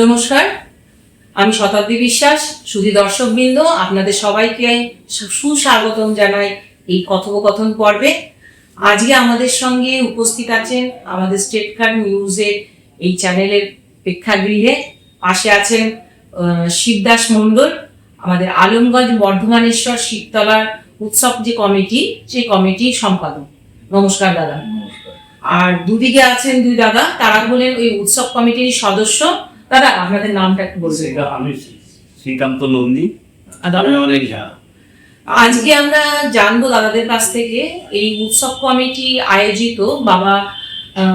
নমস্কার, আমি শতাব্দী বিশ্বাস। সুধী দর্শকবৃন্দ, আপনাদের সবাইকে সুস্বাগতম জানাই এই কথোপকথন পর্বে। আজকে আমাদের সঙ্গে উপস্থিত আছেন আমাদের স্টেটকার্ট নিউজের এই চ্যানেলের প্রেক্ষাগৃহে। পাশে আছেন শিবদাস মণ্ডল, আমাদের আলমগঞ্জ বর্ধমানেশ্বর শিবতলার উৎসব যে কমিটি, সেই কমিটির সম্পাদক। নমস্কার দাদা। আর দুদিকে আছেন দুই দাদা, তারা হলেন ওই উৎসব কমিটির সদস্য। দাদা, আপনাদের নামটা একটু বলবেন? আমি শ্রীকান্ত নন্দী। আজকে আমরা জানবো দাদাদের কাছ থেকে এই উৎসব কমিটি আয়োজিত বাবা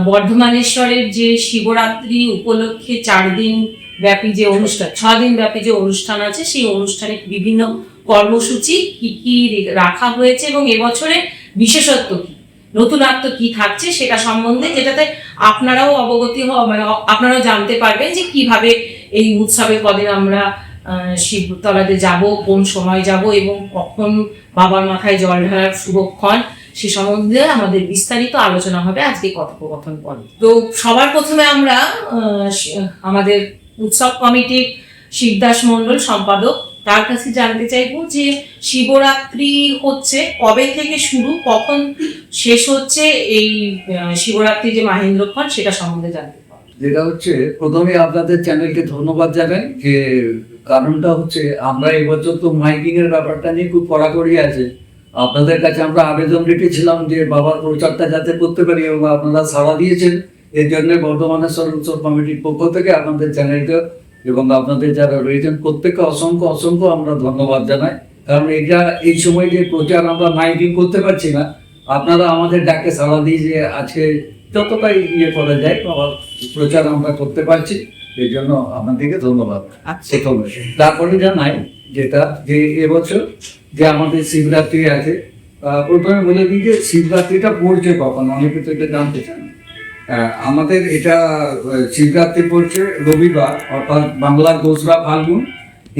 বর্ধমানেশ্বরের যে শিবরাত্রি উপলক্ষে 4 দিন ব্যাপী যে অনুষ্ঠান, 6 দিন ব্যাপী যে অনুষ্ঠান আছে, সেই অনুষ্ঠানে বিভিন্ন কর্মসূচি কি কি রাখা হয়েছে এবং এবছরে বিশেষত্ব কি, নতুনত্ব কি থাকছে সেটা সম্বন্ধে, যেটাতে আপনারাও অবগতি মানে আপনারাও জানতে পারবেন যে কিভাবে এই উৎসবের কদিন আমরা শিবতলাতে যাব, কোন সময় যাব এবং কখন বাবার মাথায় জল ঢালার শুভক্ষণ, সে সম্বন্ধে আমাদের বিস্তারিত আলোচনা হবে আজকে কথোপকথন পর্বে। তো সবার প্রথমে আমরা আমাদের উৎসব কমিটির শিবদাস মণ্ডল সম্পাদক, তার কাছে জানতে চাইবো যে শিবরাত্রি হচ্ছে কবে থেকে শুরু, কখন শেষ হচ্ছে এই শিবরাত্রি যে মাহেন্দ্রক্ষণ, সেটা সম্বন্ধে জানতে পারবো। যেটা হচ্ছে, প্রথমে আপনাদের চ্যানেলকে ধন্যবাদ জানাই, যে কারণটা হচ্ছে আমরা এবছর তো মাইকিং এর ব্যাপারটা নিয়ে খুব কড়াকড়ি আছে। আপনাদের কাছে আমরা আবেদন রেখেছিলাম যে বাবার প্রচারটা যাতে করতে পারি, এবং আপনারা সাড়া দিয়েছেন। এর জন্য বর্ধমানেশ্বর উৎসব কমিটির পক্ষ থেকে আপনাদের চ্যানেলকে এবং আপনাদের যারা রয়েছেন প্রত্যেককে অসংখ্য অসংখ্য আমরা ধন্যবাদ জানাই। কারণ এটা এই সময় যে প্রচার আমরা মাইকিং করতে পারছি না, আপনারা আমাদের ডাকে সাড়া দিয়ে যে আজকে যতটাই করা যায় বাবার প্রচার আমরা করতে পারছি, এই জন্য আপনাদেরকে ধন্যবাদ। তারপরে জানাই যেটা যে এবছর যে আমাদের শিবরাত্রি আছে, প্রথমে বলে দিই যে শিবরাত্রিটা পড়ছে কখন, অনেকে তো এটা জানতে চান। আমাদের এটা শিবরাত্রি পড়ছে রবিবার, অর্থাৎ বাংলার 2রা ফাল্গুন,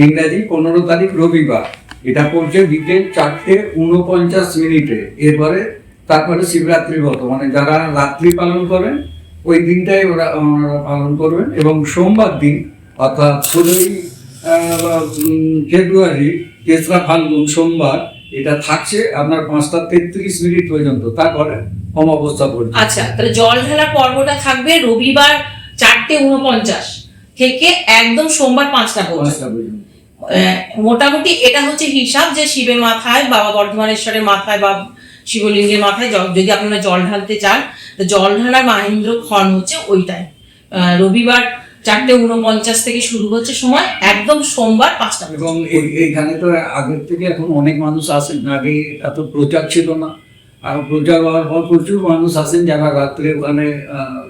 ইংরাজি 15 তারিখ রবিবার। এটা পড়ছে বিকেল 4:49। তারপরে শিবরাত্রি ব্রত, মানে যারা রাত্রি পালন করেন ওই দিনটাই ওরা পালন করবেন। এবং সোমবার দিন অর্থাৎ 16ই ফেব্রুয়ারি 3রা ফাল্গুন সোমবার, এটা থাকছে আপনার 5:33 পর্যন্ত, তারপরে অমাবস্যা পর্যন্ত। আচ্ছা, তাহলে জল ঢালা পর্বটা থাকবে রবিবার 4:49 থেকে একদম সোমবার 5টা পর্যন্ত। মোটামুটি এটা হচ্ছে হিসাব যে শিবের মাথায়, বাবা বর্ধমানেশ্বরের মাথায় বা শিবলিঙ্গের মাথায় যদি আপনারা জল ঢালতে চান, তো জল ঢালার মাহেন্দ্রক্ষণ হচ্ছে ওইটাই রবিবার 4:49 থেকে শুরু হচ্ছে সময়, একদম সোমবার 5টা। এবং এইখানে তো আগের থেকে এখন অনেক মানুষ আসেন, আগে এত প্রচার ছিল না, আর প্রচার হওয়ার পর প্রচুর মানুষ আসেন যারা রাত্রে ওখানে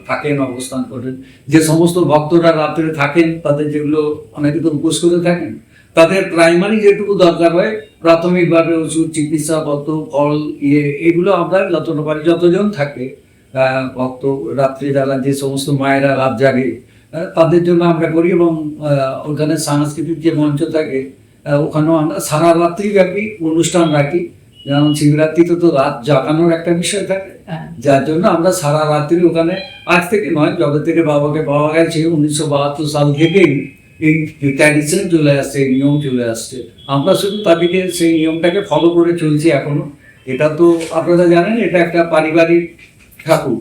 থাকেন, অবস্থান করেন। যে সমস্ত ভক্তরা রাত্রে থাকেন, তাদের যেগুলো অনেকে তো উপোস করে থাকেন, তাদের প্রাইমারি যেটুকু দরকার হয় প্রাথমিকভাবে ওষুধ, চিকিৎসাপত্র, ফল, এগুলো আমরা যতটা পারি, যতজন থাকে ভক্ত রাত্রি বেলা যে সমস্ত মায়েরা রাত জাগে তাদের জন্য আমরা করি। এবং ওখানে সাংস্কৃতিক যে মঞ্চ থাকে, ওখানেও আমরা সারা রাত্রি ব্যাপী অনুষ্ঠান রাখি। যেমন শিবরাত্রিতে তো রাত জাগানোর একটা বিষয় থাকে, যার জন্য আমরা সারা রাত্রি ওখানে, আজ থেকে নয়, যবে থেকে বাবাকে পাওয়া গেছে 1972 সাল থেকেই এই ট্র্যাডিশন চলে আসছে, এই নিয়ম চলে আসছে। আমরা শুধু তাদেরকে সেই নিয়মটাকে ফলো করে চলছি এখনো। এটা তো আপনারা জানেন, এটা একটা পারিবারিক ঠাকুর।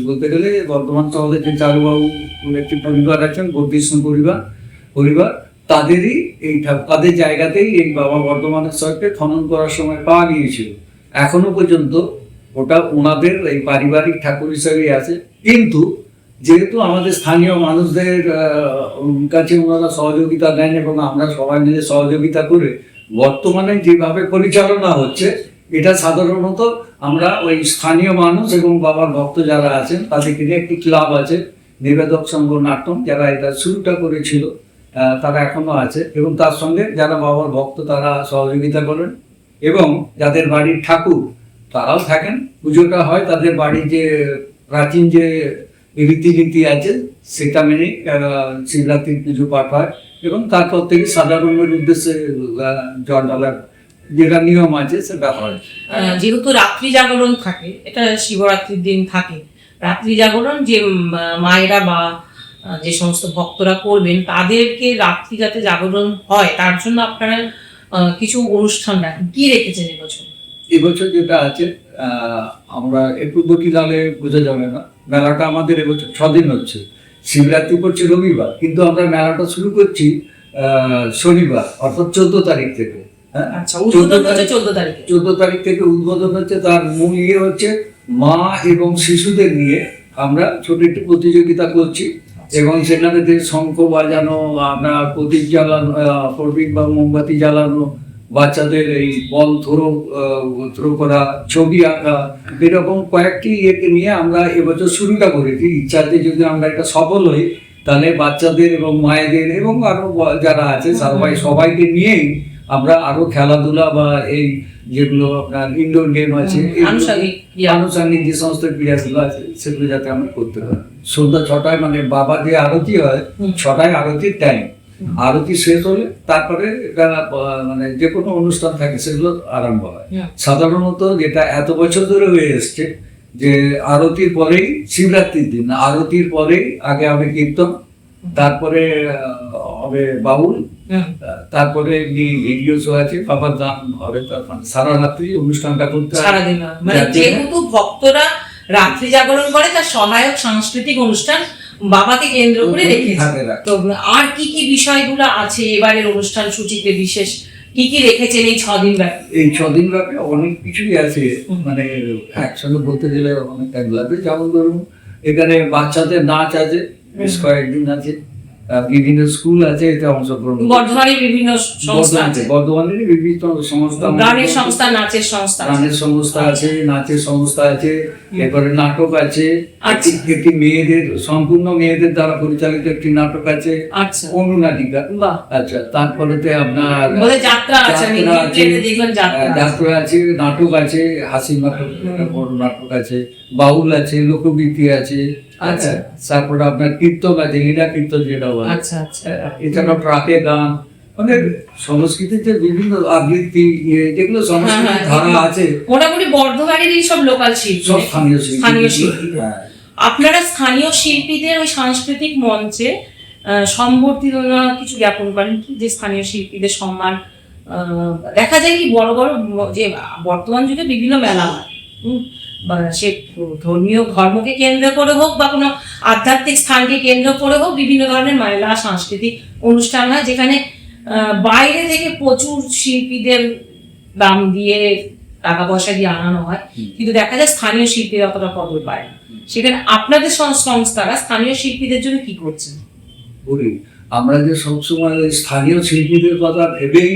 বলতে গেলে বর্ধমান শহরে যে চারুবাবু একটি পরিবার আছেন, বৌদ্ধ পরিবার, তাদেরই এই তাদের জায়গাতেই এই বাবা বর্ধমানেশ্বরকে খনন করার সময় পাওয়া গিয়েছিল। এখনো পর্যন্ত ওটা ওনাদের এই পারিবারিক ঠাকুর হিসেবেই আছে। কিন্তু যেহেতু আমাদের স্থানীয় মানুষদের কাছে ওনারা সহযোগিতা দেন এবং আমরা সবাই মিলে সহযোগিতা করে বর্তমানে যেভাবে পরিচালনা হচ্ছে, এটা সাধারণত আমরা ওই স্থানীয় মানুষ এবং বাবার ভক্ত যারা আছেন তাদেরকে নিয়ে একটি ক্লাব আছে, নিবেদক সংঘ নাট্যম, যারা এটা শুরুটা করেছিল, তারা এখনো আছে। এবং তার সঙ্গে যারা বাবার ভক্ত তারা সহযোগিতা করেন, এবং যাদের বাড়ির ঠাকুর তারাও থাকেন। পুজোটা হয় তাদের বাড়ির যে প্রাচীন যে রীতিনীতি আছে সেটা মেনে শিবরাত্রির পুজো পাঠ হয়, এবং তারপর থেকে সাধারণের উদ্দেশ্যে জল ঢালার যেটা নিয়ম আছে সেটা হয়। যেহেতু রাত্রি জাগরণ থাকে, এটা শিবরাত্রির দিন থাকে রাত্রি জাগরণ, যে মায়েরা বা যে সমস্ত ভক্তরা করবেন তাদেরকে রাত্রি যাতে জাগরণ হয় তার জন্য আপনারা কিছু অনুষ্ঠান রাখেন, কি রেখেছেন এবছর? এবছর যেটা আছে আমরা একটু গতি লালে বোঝা যাবে না, মেলাটা আমাদের এবছর 6 দিন হচ্ছে। শিবরাত্রি পড়ছে রবিবার, কিন্তু আমরা মেলাটা শুরু করছি শনিবার অর্থাৎ 14 তারিখ থেকে। হ্যাঁ, আচ্ছা, উদ্বোধন হচ্ছে 14 তারিখে। 14 তারিখ থেকে উদ্বোধন হচ্ছে। তার মূল ইয়ে হচ্ছে মা এবং শিশুদের নিয়ে আমরা ছোট একটি প্রতিযোগিতা করছি, এবং সেখানে যে শঙ্খ বাজানো, আপনার প্রদীপ জ্বালানো, প্রদীপ বা মোমবাতি জ্বালানো, বাচ্চাদের এই বল থ্রো করা, ছবি আঁকা, এরকম কয়েকটি ইয়েকে নিয়ে আমরা এবছর শুরুটা করেছি। ইচ্ছাতে যদি আমরা একটা সফল হই তাহলে বাচ্চাদের এবং মায়েদের এবং আরো যারা আছে সবাইকে নিয়েই আমরা আরো খেলাধুলা বা এই যেগুলো আপনার ইনডোর গেম আছে, আনুষঙ্গিক যে সমস্ত ক্রীড়াগুলো আছে সেগুলো যাতে আমরা করতে পারি। সন্ধ্যা 6টায় মানে বাবা যে আরতি হয়, 6টায় আরতির টাইম, আরতি শেষ হলে তারপরে এটা মানে যে কোনো অনুষ্ঠান থাকে সেগুলো আরম্ভ হয়। সাধারণত যেটা এত বছর ধরে হয়ে এসছে যে আরতির পরেই, শিবরাত্রির দিন আরতির পরেই আগে হবে কীর্তন, তারপরে হবে বাউল, তারপরে ভিডিও শো আছে, বাবার গান হবে, তারপর সারা রাত্রি অনুষ্ঠানটা করতে হয়। সারাদিন মানে যেহেতু ভক্তরা রাত্রি জাগরণ করে তার সহায়ক সাংস্কৃতিক অনুষ্ঠান বাবাকে কেন্দ্র করে রেখেছে। তো আর কি কি বিষয়গুলো আছে এবারের অনুষ্ঠান সূচিতে, বিশেষ কি কি রেখেছেন এই 6 দিন ব্যাপী? এই 6 দিন ব্যাপী অনেক কিছুই আছে, মানে একসঙ্গে বলতে গেলে অনেক টাইম লাগবে। যেমন ধরুন এখানে বাচ্চাদের নাচ আছে, বেশ কয়েকদিন আছে, বিভিন্ন স্কুল আছে এতে অংশগ্রহণ। বর্ধমানের বিভিন্ন সংস্থা আছে, বর্ধমানের বিভিন্ন সংস্থা, গানের সংস্থা, নাচের সংস্থা, গানের সংস্থা আছে, নাচের সংস্থা আছে, এরপরে নাটক আছে, একটি মেয়েদের, সম্পূর্ণ মেয়েদের দ্বারা পরিচালিত একটি নাটক আছে, অনুনাটিকা। আচ্ছা, তারপরেতে আপনার যাত্রা আছে, যাত্রা আছে, নাটক আছে, হাসি নাটক, বড় নাটক আছে, বাউল আছে, লোকগীতি আছে, আচ্ছা, তারপরে আপনার কীর্তন আছে, লীলা কীর্তন যেটা বলে, এছাড়াও ট্রাকে গান, মানে সংস্কৃতির যে বিভিন্ন আবৃত্তি যেগুলো সংস্কৃতির ধারা আছে, মোটামুটি বর্ধমানের এই সব লোকাল শিল্পী, সব স্থানীয় শিল্পী। আপনারা স্থানীয় শিল্পীদের ওই সাংস্কৃতিক মঞ্চে সম্বর্ধনা কিছু জ্ঞাপন করেন কি, যে স্থানীয় শিল্পীদের সম্মান? দেখা যায় কি বড় বড় যে বর্তমান যুগে বিভিন্ন মেলা হয়, বা সে ধর্মীয় ধর্মকে কেন্দ্র করে হোক বা কোনো আধ্যাত্মিক স্থানকে কেন্দ্র করে হোক, বিভিন্ন ধরনের মেলা সাংস্কৃতিক অনুষ্ঠান হয় যেখানে বাইরে থেকে প্রচুর শিল্পীদের দাম দিয়ে, টাকা পয়সা দিয়ে আনানো হয়, কিন্তু দেখা যায় স্থানীয় শিল্পীরা অতটা কদর পায় না। সেখানে আপনাদের সংস্থারা স্থানীয় শিল্পীদের জন্য কি করছেন? আমরা যে সবসময় স্থানীয় শিল্পীদের কথা ভেবেই,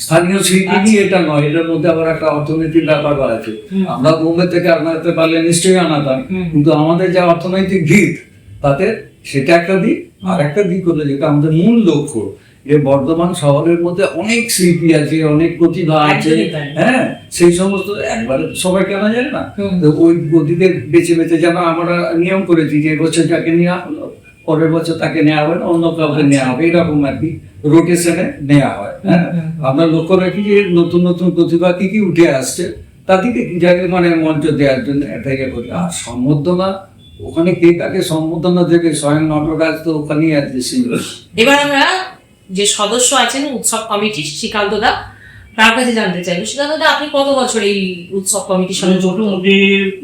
স্থানীয় শিল্পী এটা নয়, এটার মধ্যে আবার একটা অর্থনৈতিক ব্যাপার আছে। আমরা বোম্বে থেকে আনাতে পারলে নিশ্চয়ই আনাতাম, কিন্তু আমাদের যে অর্থনৈতিক দিক তাতে সেটা একটা দিক, আর একটা দিক হলো যেটা আমাদের মূল লক্ষ্য, যে বর্ধমান শহরের মধ্যে অনেক শিল্পী আছে, অনেক প্রতিভা আছে, হ্যাঁ, সেই সমস্ত একবারে সবাই কেনা যায় না, ওই গতিতে বেছে বেছে, যেন আমরা নিয়ম করেছি যে এবছর যাকে নেওয়া হলো পরের বছর তাকে নেওয়া হবে না, অন্য কাউকে নেওয়া হবে, এরকম আর কি রোটেশনে নেওয়া হয়। হ্যাঁ, আমরা লক্ষ্য রাখি যে নতুন নতুন প্রতিভা কি কি উঠে আসছে তাদেরকে যাকে মানে মঞ্চ দেওয়ার জন্য এটাকে করি। আর সম্বর্ধনা, ওখানে কে কাকে সম্বর্ধনা দেবে, স্বয়ং নটরাজ তো ওখানেই আছে। এবার আমরা যে সদস্য আছেন উৎসব কমিটির, শ্রীকান্ত দা, তার কাছে জানতে চাইবো, শ্রীকান্ত দা আপনি কত বছর এই উৎসব কমিটির সঙ্গে যুক্ত? মোটামুটি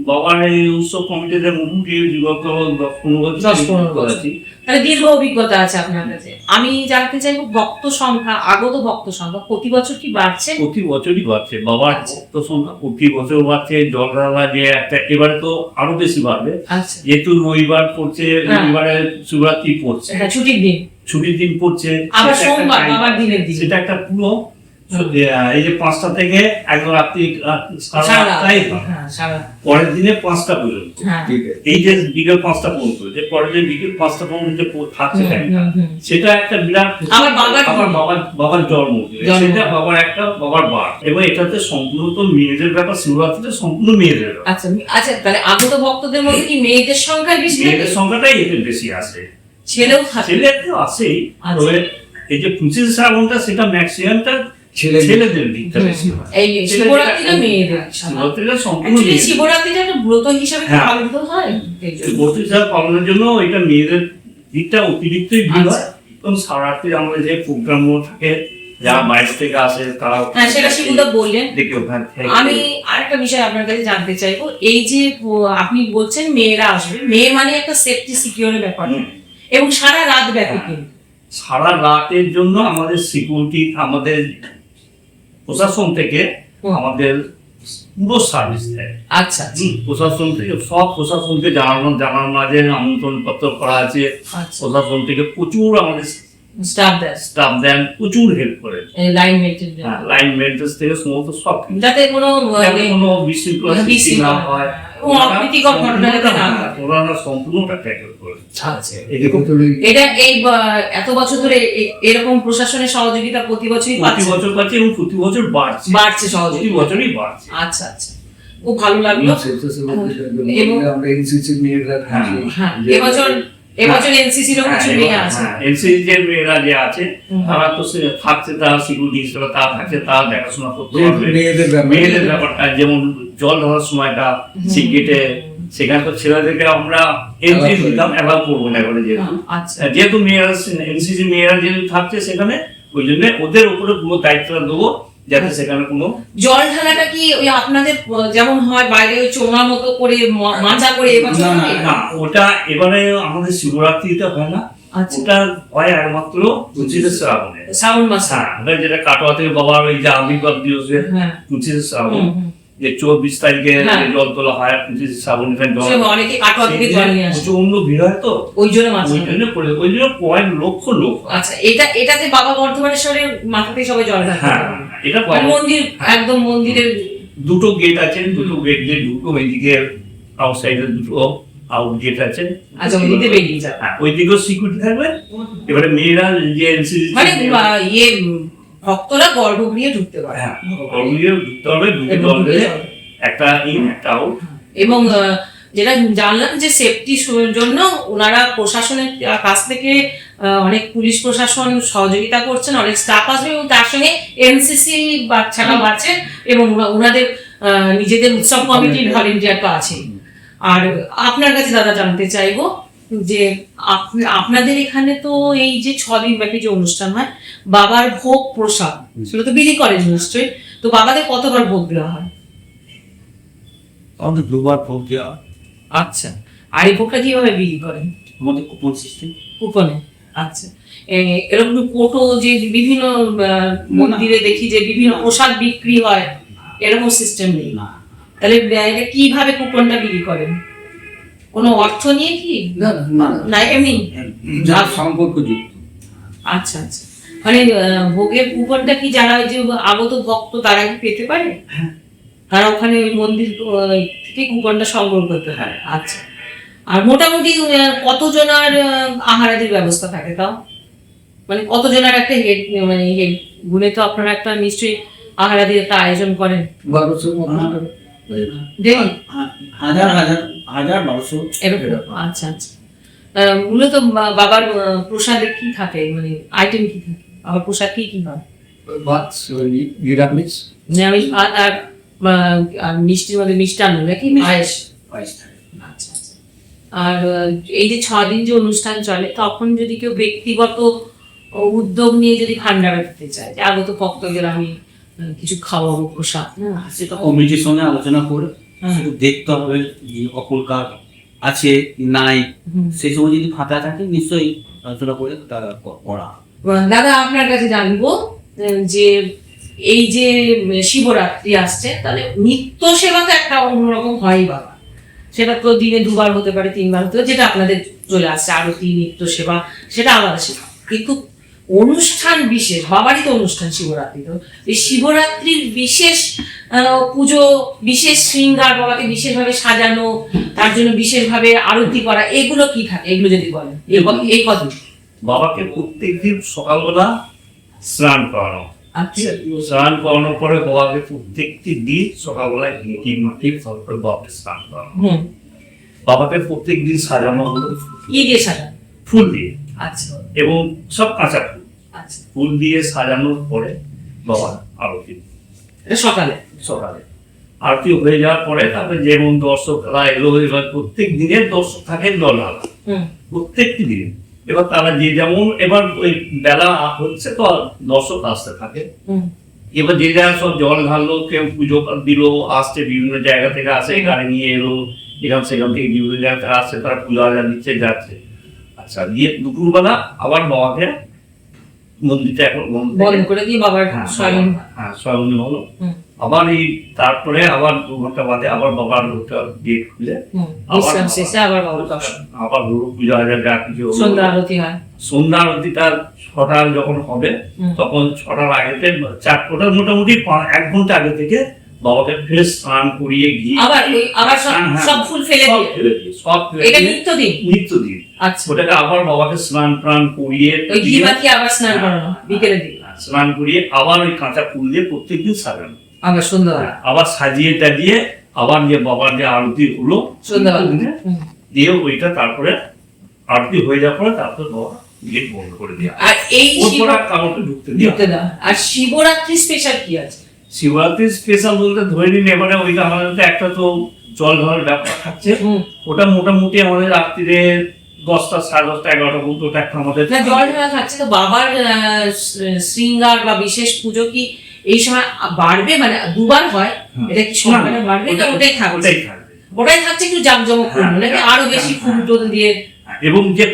বাবার এই উৎসব কমিটিতে মোটামুটি বিগত 10-15 বছর আছি। তাহলে দীর্ঘ অভিজ্ঞতা আছে আপনার কাছে। আমি জানতে চাইবো ভক্ত সংখ্যা, আগত ভক্ত সংখ্যা প্রতি বছর কি বাড়ছে? প্রতি বছরই বাড়ছে বাবার ভক্ত সংখ্যা, প্রতি বছর বাড়ছে। জলরালা যে একটা, এবারে তো আরো বেশি বাড়বে, যেহেতু রবিবার পড়ছে, রবিবারে শিবরাত্রি পড়ছে, ছুটির দিন পড়ছে, সেটা একটা পুরো এই যে 5টা থেকে একদম রাত্রি পরের দিনে 5টা পর্যন্ত, এই যে বিকেল 5টা পর্যন্ত, যে পরের দিন বিকেল 5টা পর্যন্ত থাকছে, সেটা একটা বিরাট বাবার জন্মদিন, সেটা বাবার বার, এবং এটাতে সম্পূর্ণ তো মেয়েদের ব্যাপার, শিবরাত্রিতে সম্পূর্ণ মেয়েদের ব্যাপার। আচ্ছা, তাহলে আগত ভক্তদের মধ্যে কি মেয়েদের সংখ্যা বেশি? মেয়েদের সংখ্যাটাই এতে বেশি আসে, ছেলেও থাকে, ছেলে আসেই, তবে এই যে 25 শ্রাবণটা সেটা ম্যাক্সিমামটা ছেলেদের দিকটা বেশি হয়। এই শিবরাত্রিটা মেয়েদের, শিবরাত্রিটা সম্পূর্ণ শিবরাত্রিটা একটা ব্রত হিসাবে পালিত হয়, ব্রত হিসাবে পালনের জন্য এটা মেয়েদের ভিড়টা অতিরিক্তই ভিড় হয় এবং সারারাত্রি আমাদের যে প্রোগ্রামগুলো থাকে যারা বাইরে থেকে আসে তারা সেটা শিবুদা বললেন। দেখে ওখানে আমি আরেকটা বিষয় আপনার কাছে জানতে চাইবো, এই যে আপনি বলছেন মেয়েরা আসবে, মেয়ে মানে একটা সেফটি সিকিউরের ব্যাপার এবং সারা রাত ব্যাপী কিন্তু সারা রাতের জন্য আমাদের সিকিউরিটি আমাদের প্রশাসন থেকে আমাদের পুরো সার্ভিস দেয়। আচ্ছা প্রশাসন থেকে সব প্রশাসনকে জানানো মাঝে আমন্ত্রণ পত্র করা আছে। প্রশাসন থেকে প্রচুর আমাদের স্টাফ দেন, প্রচুর হেল্প করে লাইন মেইনটেন্স থেকে সমস্ত সব যাতে কোনো বিশৃঙ্খলা সৃষ্টি না হয়, অপ্রীতিকর ঘটনা যাতে না হয়, ওনারা সম্পূর্ণটা ট্যাকেল করে। এটা এই এত বছর ধরে এরকম প্রশাসনের সহযোগিতা প্রতি বছরই পাচ্ছে এবং প্রতি বছর বাড়ছে সহযোগিতা, প্রতি বছরই বাড়ছে। আচ্ছা খুব ভালো লাগলো। এবং আমরা এনসিসি মেয়েরা এবছর এনসিসির কিছু মেয়ে আছে, এনসিসি যে মেয়েরা যে আছে তারা তো থাকছে, তারা সিকিউরিটি হিসেবে তারা থাকছে, তারা দেখাশোনা করতে পারবে মেয়েদের ব্যাপারটা। যেমন জল ধরার সময়টা সিগারেটে সেখানে তো ছেলেদেরকে আমরা এন্ট্রি দিতাম, অ্যালাউ করবো না এবারে যেহেতু মেয়েরা এনসিসি মেয়েরা যেহেতু থাকছে সেখানে, ওই জন্য ওদের উপরে পুরো দায়িত্বটা দেবো যাতে সেখানে কোনো জল ঢালাটা কি ওই আপনাদের যেমন হয় বাইরে ওই চোঙা মতো করে মাজা করে এবছর না, ওটা এবারে আমাদের শিবরাত্রিতে হয় না, ওটা হয় একমাত্র শ্রাবণ মাস। হ্যাঁ, যেটা কাটোয়া থেকে বাবার ওই যে আবির্ভাব দিবসে পঁচিশে শ্রাবণ যে 24 তারিখে জল তোলা হয়, 25 শ্রাবণ অনেকে কাটোয়া থেকে জল নিয়ে আসে, প্রচন্ড ভিড় হয় তো ওই জন্য কয়েক লক্ষ লোক। আচ্ছা, এটাতে বাবা বর্ধমানেশ্বরের মাথাতে সবাই জল ঢালে। হ্যাঁ, এটা মন্দির একদম মন্দিরের দুটো গেট আছে, দুটো গেট দিয়ে ঢুকো, ওইদিকে আউটসাইডে দুটো আউট গেট আছে। আচ্ছা, ওইদিকে বেরিয়ে যাবে, ওইদিকেও সিকিউরিটি থাকবে। এবারে মেয়েরা যে এনসিসি মানে ভক্তরা গর্ভগৃহে ঢুকতে পারে, গর্ভগৃহে ঢুকতে হবে, ঢুকে দলে একটা ইন একটা আউট। এবং যেটা জানলাম যে সেফটির জন্য ওনারা প্রশাসনের কাছ থেকে অনেক পুলিশ প্রশাসন সহযোগিতা করছেন, অনেক স্টাফ আসবে এবং তার সঙ্গে এনসিসি বাচ্চারা বাড়ছেন এবং ওনাদের নিজেদের উৎসব কমিটির ভলেন্টিয়ার তো আছে। আর আপনার কাছে দাদা জানতে চাইবো যে আপনাদের এখানে তো এই যে 6 দিন ব্যাপী যে অনুষ্ঠান হয়, বাবার ভোগ প্রসাদ সেটা তো বিলি করেন নিশ্চয়ই, তো বাবাদের কতবার ভোগ দেওয়া হয়? আমাদের 2বার ভোগ দেওয়া। আচ্ছা, আর এই ভোগটা কিভাবে বিলি করেন? আমাদের কুপন সিস্টেম। কুপনে। আচ্ছা, এরকম কোটো যে বিভিন্ন মন্দিরে দেখি যে বিভিন্ন প্রসাদ বিক্রি হয়, এরকম সিস্টেম নেই না, তাহলে এটা কিভাবে কুপনটা বিলি করেন? কোনো অর্থ নিয়ে কি না এমনি সম্পর্কযুক্ত? আচ্ছা, মানে ভোগের কুপনটা কি যারা যে আগত ভক্ত তারা কি পেতে পারে? তারা ওখানে ওই মন্দির থেকে কুপনটা সংগ্রহ করতে হয়। আচ্ছা, আর মোটামুটি কতজনের আহারাদির ব্যবস্থা থাকে তাও? মানে কতজনের একটা হেড, মানে হেড গুনে তো আপনারা একটা নিশ্চয়ই আহারাদির একটা আয়োজন করেন। 1200 এরকম। আচ্ছা, মূলত বাবার প্রসাদে কি থাকে, মানে আইটেম কি থাকে? বাবার প্রসাদ কি হয়? ভাত, নিরামিষ ভাত আর মিষ্টির মধ্যে মিষ্টান্ন নাকি পায়েস? আচ্ছা, আর এই যে 6 দিন যে অনুষ্ঠান চলে, তখন যদি কেউ ব্যক্তিগত উদ্যোগ নিয়ে যদি ভান্ডারা দিতে চায়, যে আগত ভক্তদের আমি কিছু খাওয়াবো প্রসাদ, সেটা কমিটির সঙ্গে আলোচনা করে দেখতে হবে যে অপরকার আছে নাই, সেই সময় যদি ফাঁকা থাকে নিশ্চয়ই আলোচনা করে তারা করা। দাদা আপনার কাছে জানবো যে এই যে শিবরাত্রি আসছে, তাহলে নিত্য সেবা তো একটা অন্যরকম হয় বাবা, সেটা তো দিনে 2বার হতে পারে, 3বার হতে পারে, যেটা আপনাদের চলে আসছে আরতি নিত্য সেবা, সেটা আলাদা সেবা। কিন্তু অনুষ্ঠান বিশেষ, বাবারই তো অনুষ্ঠান শিবরাত্রি, তো এই শিবরাত্রির বিশেষ পুজো, বিশেষ শৃঙ্গার, বাবাকে বিশেষভাবে সাজানো, তার জন্য বিশেষভাবে আরতি করা, এগুলো কি থাকে? এগুলো যদি বলেন এই কথা। বাবাকে প্রত্যেকদিন সকালবেলা স্নান করানো, আচ্ছা, স্নান করানোর পরে বাবাকে প্রত্যেকটি দিন সকালবেলায় বাবাকে স্নান করানো। বাবাকে প্রত্যেক দিন সাজানো হলো কি দিয়ে সাজানো? ফুল দিয়ে। আচ্ছা, এবং সব কাঁচা ফুল। আচ্ছা, ফুল দিয়ে সাজানোর পরে বাবা আরতি সকালে আরতি হয়ে যাওয়ার পরে তারপরে যেমন দর্শকরা এলো, এবার প্রত্যেক দিনের দর্শক থাকেন দল আলাদা, প্রত্যেকটি দিন এবার তারা যে যেমন এবার ওই বেলা হচ্ছে তো দর্শক আসতে থাকে, এবার যে যারা সব জল ঢাললো, কেউ পুজো দিল, আসছে বিভিন্ন জায়গা থেকে আসে, গাড়ি নিয়ে এলো, এখান সেখান থেকে বিভিন্ন জায়গা থেকে আসছে, তারা পুজো আজা দিচ্ছে যাচ্ছে। আচ্ছা, দিয়ে দুপুরবেলা আবার বাবাকে মন্দিরটা এখন বন্ধ করে দিয়ে বাবার স্বয়ং স্বয়ং হলো। আবার এই তারপরে আবার 2 ঘন্টা বাদে আবার বাবার ওটা গেট খুলে বিশ্রাম শেষে আবার বাবার দর্শন, আবার পুজো আজা যা কিছু সন্ধ্যা আরতি হয়। সন্ধ্যা আরতিটা 6টা যখন হবে তখন 6টার আগেতে 4টার মোটামুটি 1 ঘন্টা আগে থেকে বাবাকে ফ্রেশ স্নান করিয়ে গিয়ে আবার সব ফুল ফেলে দিয়ে সব এটা নিত্যদিন। আচ্ছা, ওটাকে আবার বাবাকে স্নান প্রাণ করিয়ে ওই ঘি মাখিয়ে আবার স্নান করানো বিকেলে দিয়ে, স্নান করিয়ে আবার ওই কাঁচা ফুল দিয়ে প্রত্যেকদিন সাজানো, আবার সুন্দর আবার সাজিয়ে টাজিয়ে আবার যে বাবার যে আরতি হলো সন্ধ্যাবেলা দিয়ে ওইটা তারপরে আরতি হয়ে যাওয়ার পরে তারপরে বাবা গেট বন্ধ করে দেওয়া। আর এই কাউকে ঢুকতে দেওয়া। আর শিবরাত্রি স্পেশাল কি আছে? শিবরাত্রি স্পেশাল বলতে ধরে নিন এবারে ওইটা আমাদের তো একটা তো জল ঢালার ব্যাপার থাকছে, ওটা মোটামুটি আমাদের রাত্রিরে 10টা, 10:30, 11টা পর্যন্ত ওটা একটা আমাদের জল ঢালা থাকছে। তো বাবার শৃঙ্গার বা বিশেষ পুজো কি এই সময় বাড়বে, মানে 2বার হয়, এটা কি সময় বাড়বে? ওটাই থাকবে, ওটাই থাকছে একটু জাঁকজমক করবে নাকি আরো বেশি ফুল টুল দিয়ে? এবং যে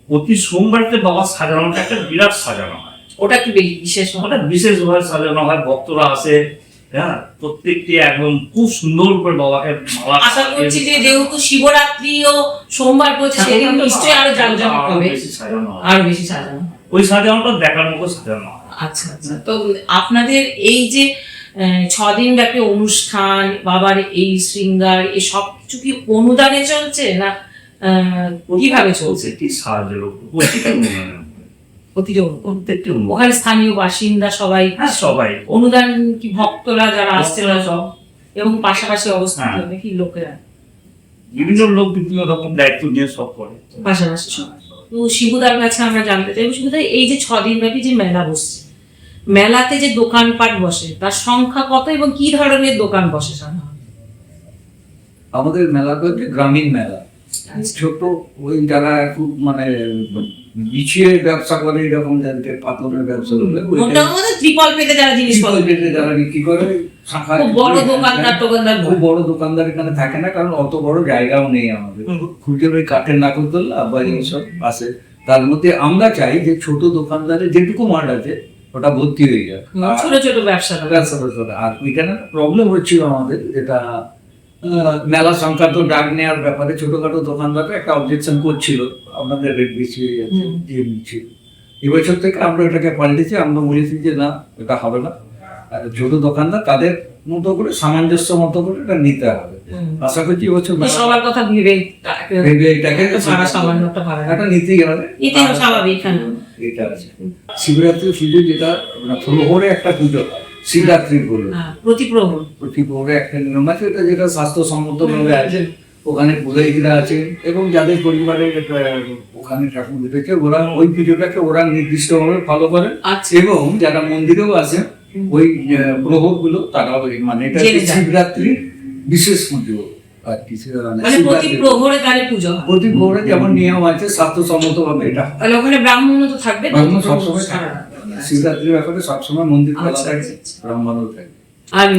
প্রতি সোমবারে বাবা সাজানোটা একটা বিরাট সাজানো হয়, ওটা একটু বিশেষ, ওটা বিশেষভাবে সাজানো হয়, ভক্তরা আসে, হ্যাঁ, প্রত্যেকটি একদম খুব সুন্দর করে বাবাকে আশা করছি যে যেহেতু শিবরাত্রি ও সোমবার পড়ছে সেদিন নিশ্চয়ই আরো জাঁকজমক হবে, আরো বেশি সাজানো, ওই সাজানোটা দেখার মতো সাজানো হয়। আচ্ছা আচ্ছা। তো আপনাদের এই যে 6 দিন ব্যাপী অনুষ্ঠান, বাবার এই শৃঙ্গার, এই সব কিছু কি অনুদানে চলছে না কিভাবে চলছে? সাহায্যের উপর ওখানে স্থানীয় বাসিন্দা সবাই সবাই অনুদান কি ভক্তরা যারা আসছে সব, এবং পাশাপাশি অবস্থিত নাকি লোকেরা, বিভিন্ন লোক বিভিন্ন রকম দায়িত্ব নিয়ে সব করে পাশাপাশি সবাই। তো শিবুদার কাছে আমরা জানতে চাইবো, শিবুদা এই যে 6 দিন ব্যাপী যে মেলা বসছে, মেলাতে যে দোকানপাট বসে তার সংখ্যা কত এবং কি ধরনের দোকান বসে সাধারণত? আমাদের মেলাটা হচ্ছে গ্রামীণ মেলা, ছোট ওই যারা একটু মানে বিছিয়ে ব্যবসা করে, এরকম যাদের পাথরের ব্যবসা করবে, ত্রিপল পেতে যারা জিনিসপত্র যারা বিক্রি করে, বড় দোকানদার খুব বড় দোকানদার এখানে থাকে না, কারণ অত বড় জায়গাও নেই আমাদের, খুঁজে ওই কাঠের নাকরদোল্লা বা এইসব আছে। তার মধ্যে আমরা চাই যে ছোট দোকানদারের যেটুকু মাল আছে ওটা ভর্তি হয়ে যায়, ছোট ছোট ব্যবসা। আর ওইখানে প্রবলেম হচ্ছিল আমাদের, যেটা মেলা সংক্রান্ত ডাক নেওয়ার ব্যাপারে ছোটখাটো দোকানদাররা একটা অবজেকশন করছিল, আপনাদের রেট বেশি হয়ে যাচ্ছে দিয়ে নিচ্ছিল। এবছর থেকে আমরা এটাকে পাল্টেছি, আমরা বলেছি যে না, এটা হবে না, ছোট দোকানদার তাদের মতো করে সামঞ্জস্য মতো করে এটা নিতে হবে। আশা করছি এবছর সবার কথা ভেবে এটাকে একটা নিতেই হবে, স্বাভাবিক। এটা আছে শিবরাত্রি পুজো, যেটা প্রহরে একটা পুজো, শিবরাত্রি বলুন প্রতি প্রহরে একটা নিয়ম আছে, এটা যেটা স্বাস্থ্যসম্মত ভাবে আছে। ওখানে পুরোহিতরা আছে এবং যাদের পরিবারে ওখানে ঠাকুর উঠেছে, ওরা ওই পুজোটাকে ওরা নির্দিষ্টভাবে ফলো করে, এবং যারা মন্দিরেও আছে ওই প্রহর গুলো তারা মানে এটা শিবরাত্রি বিশেষ পুজো আর কিছু, প্রতি প্রহরে যেমন নিয়ম আছে স্বাস্থ্যসম্মত ভাবে এটা। ওখানে ব্রাহ্মণ তো থাকবে, ব্রাহ্মণ সবসময় থাকে, শিবরাত্রির ব্যাপারে সবসময় মন্দির খোলা থাকে, ব্রাহ্মণও থাকে। আর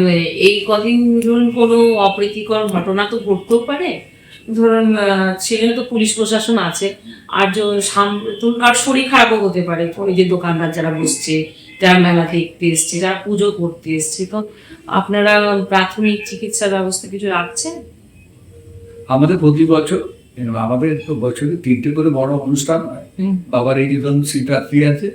এই কদিন ধরুন কোনো অপ্রীতিকর ঘটনা তো ঘটতেও পারে, ধরুন সেখানে তো পুলিশ প্রশাসন আছে, আর আর শরীর খারাপও হতে পারে, ওই যে দোকানদার যারা বসছে, যারা মেলা দেখতে এসছে, যারা পুজো করতে এসছে, তো আপনারা প্রাথমিক চিকিৎসা ব্যবস্থা কিছু রাখছেন? আমাদের প্রতি বছর আমাদের তো বছরে 3টে করে বড় অনুষ্ঠান হয়। বাবার এই যে ধরুন শিবরাত্রি আছে,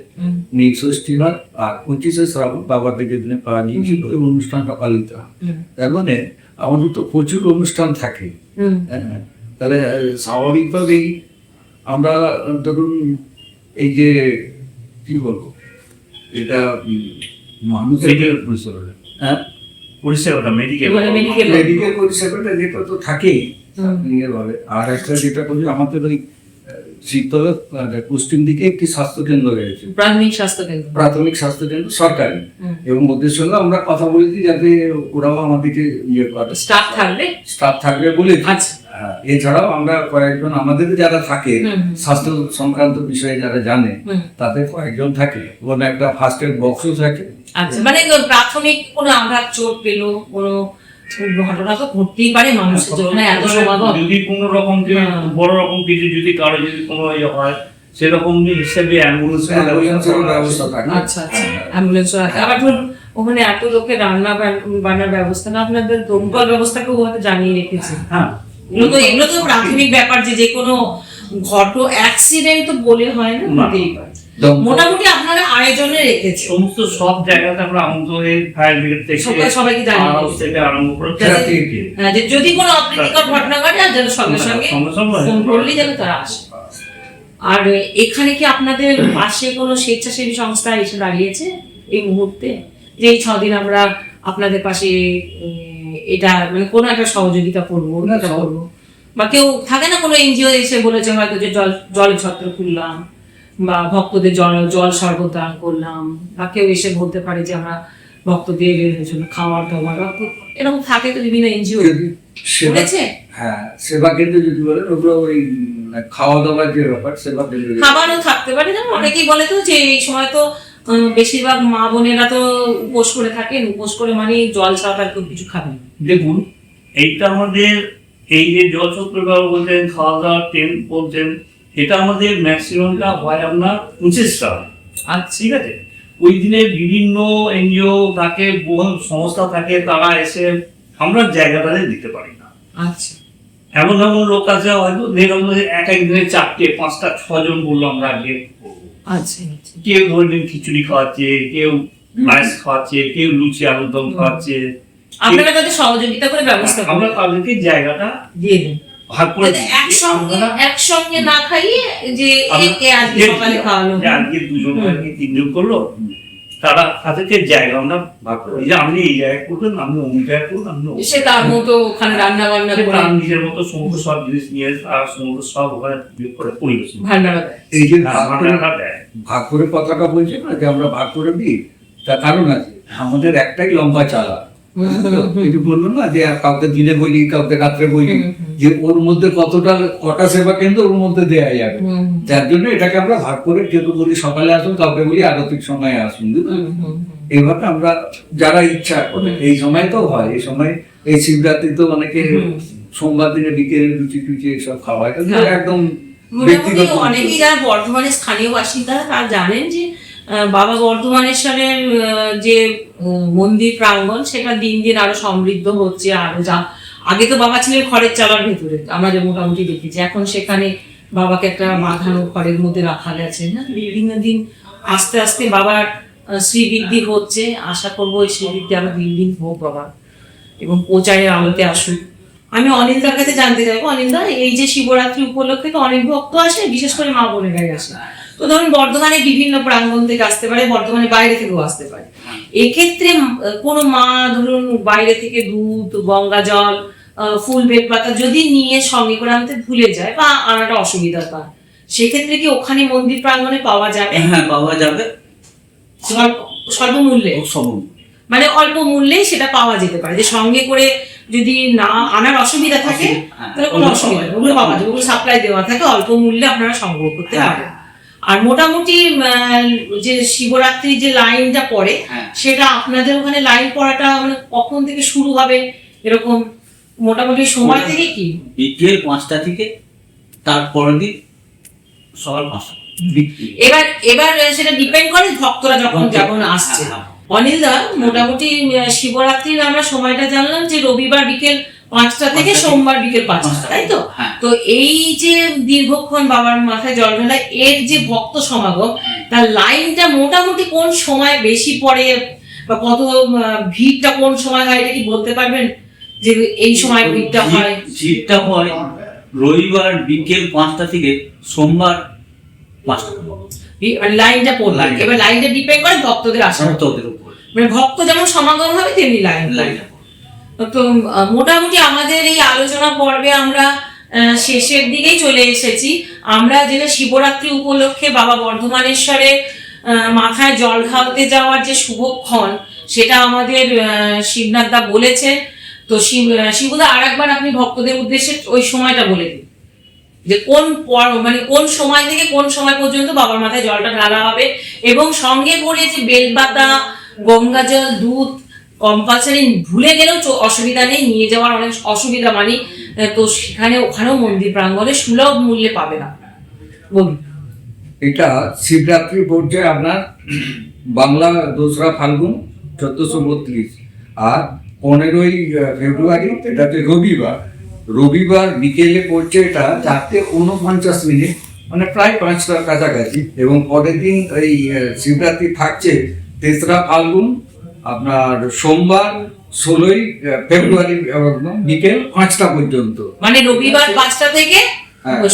নীলষষ্ঠী হয়, আর 25শে শ্রাবণ বাবার থেকে দিনে পাওয়া গিয়েছিল, ওই অনুষ্ঠানটা পালিত হয়। তার মানে আমাদের তো প্রচুর অনুষ্ঠান থাকে, তাহলে স্বাভাবিকভাবেই আমরা ধরুন এই যে কি বলবো, এটা মানুষের পরিষেবাটা মেডিকেল পরিষেবাটা যেটা তো থাকেই ভাবে। আর একটা যেটা করি, আমাদের ওই শীতলে পশ্চিম দিকে একটি স্বাস্থ্যকেন্দ্র রয়েছে, প্রাথমিক স্বাস্থ্যকেন্দ্র সরকারি, এবং ওদের সঙ্গে আমরা কথা বলেছি যাতে ওরাও আমাদেরকে ইয়ে করে, স্টাফ থাকবে বলে। হ্যাঁ, এছাড়াও আমরা কয়েকজন আমাদের যারা থাকে স্বাস্থ্য সংক্রান্ত বিষয়ে যারা জানে তাতে কয়েকজন থাকে, কোনো একটা ফার্স্ট এড বক্সও থাকে। আচ্ছা, মানে প্রাথমিক কোনো আঘাত চোট পেলো, কোনো ঘটনা তো ঘটতেই পারে মানুষের জন্য এত সমাগম। যদি কোনো রকম বড় রকম কিছু যদি কারো যদি কোনো ইয়ে হয় সেরকম হিসেবে অ্যাম্বুলেন্সের ব্যবস্থা থাকে। আচ্ছা আচ্ছা, অ্যাম্বুলেন্স আছে। আবার ধরুন ওখানে এত লোকের রান্না বান্নার ব্যবস্থা না, আপনাদের দমকল ব্যবস্থাকেও হয়তো জানিয়ে রেখেছে। হ্যাঁ, এগুলো তো প্রাথমিক ব্যাপার, যে কোনো অ্যাক্সিডেন্ট তো বলে হয় না, হতেই পারে। মোটামুটি আপনারা আয়োজনে রেখেছে সমস্ত সব জায়গাতে আমরা আমন্ত্রণে ফায়ার ব্রিগেড থেকে সবাইকে জানিয়ে থেকে আরম্ভ করে যে যদি কোনো অপ্রীতিকর ঘটনা ঘটে যেন সঙ্গে সঙ্গে ফোন করলেই যেন তারা আসে। আর এখানে কি আপনাদের পাশে কোনো স্বেচ্ছাসেবী সংস্থা এসে দাঁড়িয়েছে এই মুহূর্তে, যে এই 6 দিন আমরা আপনাদের পাশে এটা মানে কোনো একটা সহযোগিতা করবো, এটা করবো? বা কেউ থাকে না কোনো এনজিও এসে বলেছে হয়তো যে জল ছত্র খুললাম, বা ভক্তদের জল শরবত দান করলাম, বা কেউ এসে বলতে পারে যে আমরা ভক্তদের জন্য খাওয়ার দাওয়ার, এরকম থাকে তো বিভিন্ন এনজিও বলেছে। হ্যাঁ, সেবা কেন্দ্র যদি বলেন ওগুলো ওই খাওয়া দাওয়ার যে ব্যাপার, সেবা কেন্দ্র খাবারও থাকতে পারে। যেমন অনেকেই বলে তো যে এই সময় তো বেশিরভাগ মা বোনেরা তো উপোস করে থাকেন, উপোস করে মানে জল ছাড়া তার কেউ কিছু খাবেন। দেখুন, এইটা আমাদের এই যে জল ছত্র বলতেন, খাওয়া দাওয়ার টেন্ট বলতেন, এটা আমাদের ম্যাক্সিমামটা হয় আপনার 25 টাকা। আচ্ছা, ঠিক আছে, ওই দিনে বিভিন্ন এনজিও থাকে, বহু সংস্থা থাকে, তারা এসে আমরা জায়গাটাতে দিতে পারি না। আচ্ছা, এমন এমন লোক আছে হয়তো দেখলাম এক এক দিনে 4টে 5টা 6 জন বললো আমরা আগে। আচ্ছা, কেউ ধরলেন খিচুড়ি খাওয়াচ্ছে, কেউ পায়েস খাওয়াচ্ছে, কেউ লুচি আলুর দম খাওয়াচ্ছে। আপনারা তাদের সহযোগিতা করে ব্যবস্থা করেন, আমরা তাদেরকে জায়গাটা দিয়ে দেন, ভাগ করে দিই। একসঙ্গে না খাইয়ে যে একে আজকে সকালে খাওয়ানো, আজকে 2 জন কি 3 জন করলো, তারা তাদেরকে জায়গা আমরা ভাগ করে দিই, যে আপনি এই জায়গায় করবেন, আপনি অমুক জায়গায় করবেন, আপনি সে তার মতো ওখানে রান্না বান্না করে তার নিজের মতো সমস্ত সব জিনিস নিয়ে আর সমস্ত সব ওখানে করে পরিবেশন ভান্ডারা দেয়। এই যে দেয়। ভাগ করে পতাকা বলছে না, যে আমরা ভাগ করে দিই, তার কারণ আছে। আমাদের একটাই লম্বা চালা, এই যে বললো না যে কাউকে দিনে বলি, কাউকে রাত্রে বলি, যে ওর মধ্যে কটা সেবা কেন্দ্র ওর মধ্যে দেয়া যাবে, যার জন্য এটাকে আমরা ভাগ করে কেউ বলি সকালে আসুন, কাউকে বলি আরতির সময় আসুন। এইভাবে আমরা যারা ইচ্ছা করে, এই সময় তো হয়, এই সময় এই শিবরাত্রি তো অনেকে সোমবার দিনে বিকেলে লুচি টুচি এসব খাওয়া হয়, একদম ব্যক্তিগত। অনেকেই যারা বর্ধমানের স্থানীয় বাসিন্দা তারা জানেন যে বাবা বর্ধমানেশ্বরের যে মন্দির প্রাঙ্গণ সেটা দিন দিন আরো সমৃদ্ধ হচ্ছে। আরো আগে তো বাবা ছিলেন খড়ের চালার ভেতরে, আমরা যে মোটামুটি দেখেছি, এখন সেখানে বাবাকে একটা বাঁধানো ঘরের মধ্যে রাখা গেছে না। বিভিন্ন দিন আস্তে আস্তে বাবার শ্রীবৃদ্ধি হচ্ছে, আশা করবো এই শ্রীবৃদ্ধি আরো দিন দিন হোক বাবা, এবং প্রচারের আলোতে আসুক। আমি অনিন্দার কাছে জানতে চাইবো, অনিন্দা এই যে শিবরাত্রি উপলক্ষে তো অনেক ভক্ত আসে, বিশেষ করে মা বোনেরাই আসে, তো ধরুন বর্ধমানে বিভিন্ন প্রাঙ্গণ থেকে আসতে পারে, বর্ধমানের বাইরে থেকেও আসতে পারে। এক্ষেত্রে কোনো মা ধরুন বাইরে থেকে দুধ, গঙ্গা জল, ফুল বেলপাতা যদি নিয়ে সঙ্গে করে আনতে ভুলে যায় বা আনাটা অসুবিধা পায়, সেক্ষেত্রে কি ওখানে মন্দির প্রাঙ্গণে পাওয়া যাবে? হ্যাঁ, পাওয়া যাবে, স্বল্প মূল্যে, মানে অল্প মূল্যেই সেটা পাওয়া যেতে পারে। যে সঙ্গে করে যদি না আনার অসুবিধা থাকে তাহলে কোনো অসুবিধা নেই, ওগুলো পাওয়া যাবে, ওগুলো সাপ্লাই দেওয়া থাকে, অল্প মূল্যে আপনারা সংগ্রহ করতে পারেন। আর মোটামুটি যে শিবরাত্রির যে লাইনটা পড়ে সেটা আপনাদের ওখানে লাইন পড়াটা মানে কখন থেকে শুরু হবে, এরকম মোটামুটি সময় থেকে কি? বিকেল 5টা থেকে তারপরের দিন সকাল 5টা। এবার সেটা ডিপেন্ড করে ভক্তরা যখন আসছে। অনিলদা, মোটামুটি শিবরাত্রির আমরা সময়টা জানলাম যে রবিবার বিকেল 5টা থেকে সোমবার বিকেল 5টা, তাই তো? তো এই যে দীর্ঘক্ষণ বাবার মাথায় জল ঢালা, এর যে ভক্ত সমাগম, তার লাইনটা মোটামুটি কোন সময় বেশি পড়ে বা কত ভিড়টা কোন সময় হয়, এটা কি বলতে পারবেন যে এই সময় ভিড়টা হয়? ভিড়টা হয় রবিবার বিকেল 5টা থেকে সোমবার 5টা। লাইনটা পড়বে, এবার লাইনটা ডিপেন্ড করে ভক্তদের আসার উপর, মানে ভক্ত যেমন সমাগম হবে তেমনি লাইন। তো মোটামুটি আমাদের এই আলোচনা পর্বে আমরা শেষের দিকেই চলে এসেছি। আমরা যেটা শিবরাত্রি উপলক্ষে বাবা বর্ধমানেশ্বরের মাথায় জল ঢালতে যাওয়ার যে শুভক্ষণ, সেটা আমাদের শিবনাথদা বলেছে। তো তো শিবুদা আর একবার আপনি ভক্তদের উদ্দেশ্যে ওই সময়টা বলে দিন, যে মানে কোন সময় থেকে কোন সময় পর্যন্ত বাবার মাথায় জলটা ঢালা হবে, এবং সঙ্গে করে যে বেলপাতা, গঙ্গা জল, দুধ কম্পালসারি, ভুলে গেলেও অসুবিধা নেই, নিয়ে যাওয়ার অনেক অসুবিধা মানে, তো ওখানেও মন্দির প্রাঙ্গণে সুলভ মূল্যে পাবে না। বলুন। এটা শিবরাত্রি পড়ছে আপনার বাংলা 2রা ফাল্গুন 1432, আর 15ই ফেব্রুয়ারি, এটাতে রবিবার বিকেলে পড়ছে এটা 4:49, মানে প্রায় 5টার কাছাকাছি। এবং পরের দিন এই শিবরাত্রি থাকছে 3রা ফাল্গুন, আপনার সোমবার 16ই ফেব্রুয়ারি বিকেল 5টা পর্যন্ত, মানে রবিবার 5টা থেকে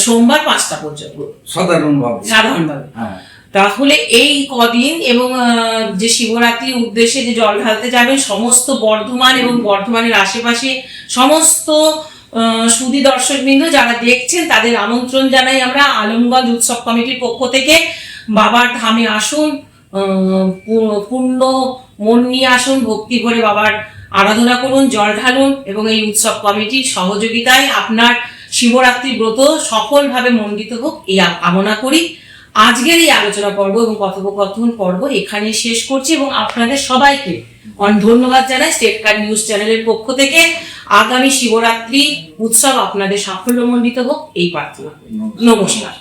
সোমবার 5টা পর্যন্ত সাধারণভাবে। হ্যাঁ, তাহলে এই কদিন, এবং যে শিবরাত্রির উদ্দেশ্যে যে জল ঢালতে যাবেন সমস্ত বর্ধমান এবং বর্ধমানের আশেপাশে সমস্ত সুধী দর্শকবৃন্দ যারা দেখছেন, তাদের আমন্ত্রণ জানাই আমরা আলমগঞ্জ উৎসব কমিটির পক্ষ থেকে। বাবার ধামে আসুন, পূর্ণ মন নিয়ে আসুন, ভক্তি করে বাবার আরাধনা করুন, জল ঢালুন, এবং এই উৎসব কমিটির সহযোগিতায় আপনার শিবরাত্রি ব্রত সফলভাবে মণ্ডিত হোক এই কামনা করি। আজকের এই আলোচনা পর্ব এবং কথোপকথন পর্ব এখানে শেষ করছি, এবং আপনাদের সবাইকে ধন্যবাদ জানাই স্টেট কার্ড নিউজ চ্যানেলের পক্ষ থেকে। আগামী শিবরাত্রি উৎসব আপনাদের সাফল্যমণ্ডিত হোক এই প্রার্থনা। নমস্কার।